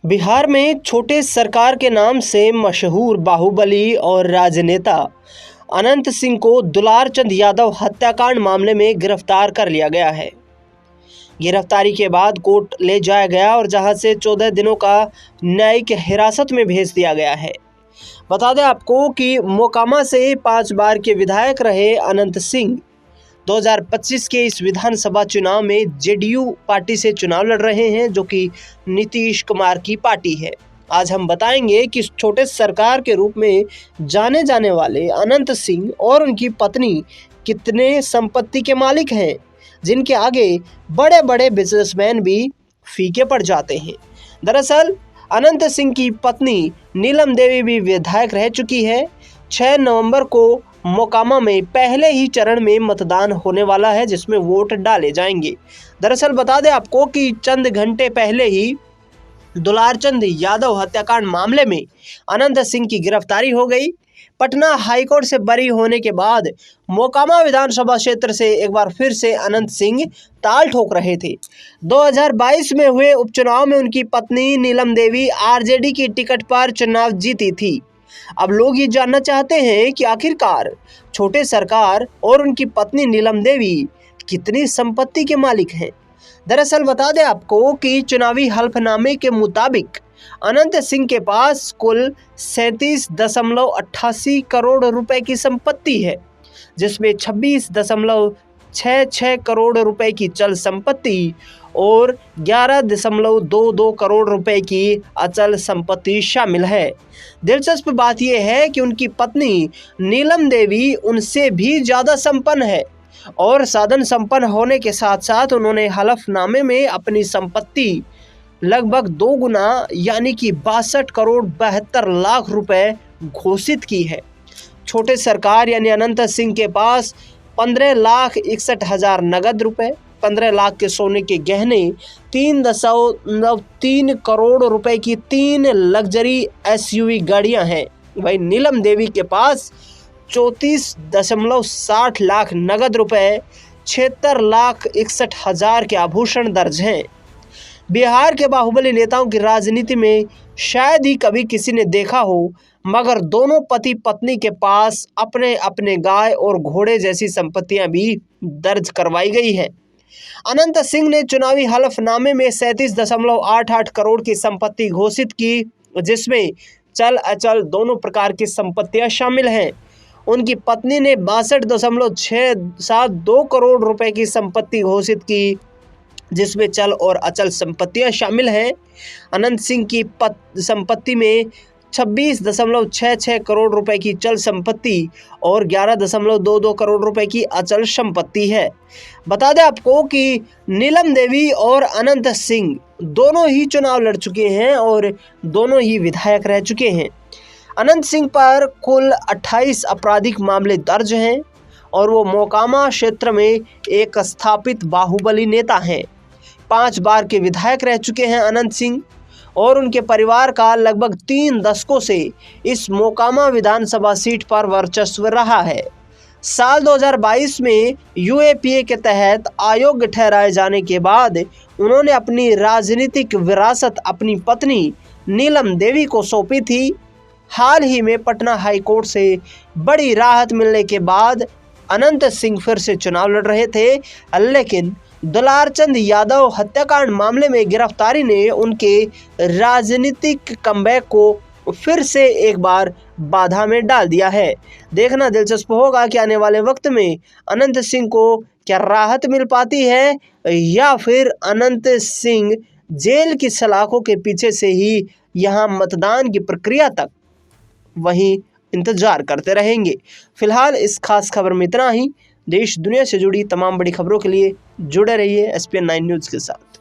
बिहार में छोटे सरकार के नाम से मशहूर बाहुबली और राजनेता अनंत सिंह को दुलार चंद यादव हत्याकांड मामले में गिरफ्तार कर लिया गया है। गिरफ्तारी के बाद कोर्ट ले जाया गया और जहां से 14 दिनों का न्यायिक हिरासत में भेज दिया गया है। बता दें आपको कि मोकामा से 5 बार के विधायक रहे अनंत सिंह 2025 के इस विधानसभा चुनाव में जेडीयू पार्टी से चुनाव लड़ रहे हैं, जो कि नीतीश कुमार की पार्टी है। आज हम बताएंगे कि छोटे सरकार के रूप में जाने जाने वाले अनंत सिंह और उनकी पत्नी कितने संपत्ति के मालिक हैं, जिनके आगे बड़े बड़े बिजनेसमैन भी फीके पड़ जाते हैं। दरअसल अनंत सिंह की पत्नी नीलम देवी भी विधायक रह चुकी है। 6 नवंबर को मोकामा में पहले ही चरण में मतदान होने वाला है, जिसमें वोट डाले जाएंगे। दरअसल बता दें आपको कि चंद घंटे पहले ही दुलारचंद यादव हत्याकांड मामले में अनंत सिंह की गिरफ्तारी हो गई। पटना हाईकोर्ट से बरी होने के बाद मोकामा विधानसभा क्षेत्र से एक बार फिर से अनंत सिंह ताल ठोक रहे थे। 2022 में हुए उपचुनाव में उनकी पत्नी नीलम देवी आरजेडी की टिकट पर चुनाव जीती थी। अब लोग ये जानना चाहते हैं कि आखिरकार छोटे सरकार और उनकी पत्नी नीलम देवी कितनी संपत्ति के मालिक हैं। दरअसल बता दें आपको कि चुनावी हल्फनामे के मुताबिक अनंत सिंह के पास कुल 37.88 करोड़ रुपए की संपत्ति है, जिसमें 26.66 करोड़ रुपए की चल संपत्ति और 11.22 करोड़ रुपए की अचल संपत्ति शामिल है। दिलचस्प बात यह है कि उनकी पत्नी नीलम देवी उनसे भी ज़्यादा संपन्न है और साधन संपन्न होने के साथ साथ उन्होंने हलफनामे में अपनी संपत्ति लगभग 2 गुना यानी कि 62 करोड़ 72 लाख रुपए घोषित की है। छोटे सरकार यानी अनंत सिंह के पास 15,61,000 नगद रुपए, 15 लाख के सोने के गहने, 3.3 करोड़ रुपए की 3 लग्जरी एसयूवी गाड़ियां हैं। वहीं नीलम देवी के पास 34.60 लाख नगद रुपए, 76,61,000 के आभूषण दर्ज हैं। बिहार के बाहुबली नेताओं की राजनीति में शायद ही कभी किसी ने देखा हो, मगर दोनों पति पत्नी के पास अपने अपने गाय और घोड़े जैसी संपत्तियां भी दर्ज करवाई गई है। अनंत सिंह ने चुनावी हलफनामे में 37.88 करोड़ की संपत्ति घोषित की, जिसमें चल अचल दोनों प्रकार की संपत्तियां शामिल हैं। उनकी पत्नी ने 62.672 करोड़ रुपए की संपत्ति घोषित की, जिसमें चल और अचल संपत्तियां शामिल हैं। अनंत सिंह की संपत्ति में 26.66 करोड़ रुपए की चल संपत्ति और 11.22 करोड़ रुपए की अचल संपत्ति है। बता दें आपको कि नीलम देवी और अनंत सिंह दोनों ही चुनाव लड़ चुके हैं और दोनों ही विधायक रह चुके हैं। अनंत सिंह पर कुल 28 आपराधिक मामले दर्ज हैं और वो मोकामा क्षेत्र में एक स्थापित बाहुबली नेता हैं। 5 बार के विधायक रह चुके हैं अनंत सिंह और उनके परिवार का लगभग 3 दशकों से इस मोकामा विधानसभा सीट पर वर्चस्व रहा है। साल 2022 में यूएपीए के तहत अयोग्य ठहराए जाने के बाद उन्होंने अपनी राजनीतिक विरासत अपनी पत्नी नीलम देवी को सौंपी थी। हाल ही में पटना हाईकोर्ट से बड़ी राहत मिलने के बाद अनंत सिंह फिर से चुनाव लड़ रहे थे, लेकिन दुलारचंद यादव हत्याकांड मामले में गिरफ्तारी ने उनके राजनीतिक कमबैक को फिर से एक बार बाधा में डाल दिया है। देखना दिलचस्प होगा कि आने वाले वक्त में अनंत सिंह को क्या राहत मिल पाती है या फिर अनंत सिंह जेल की सलाखों के पीछे से ही यहाँ मतदान की प्रक्रिया तक वहीं इंतजार करते रहेंगे। फिलहाल इस खास खबर में इतना ही। देश दुनिया से जुड़ी तमाम बड़ी खबरों के लिए जुड़े रहिए SPN 9 न्यूज़ के साथ।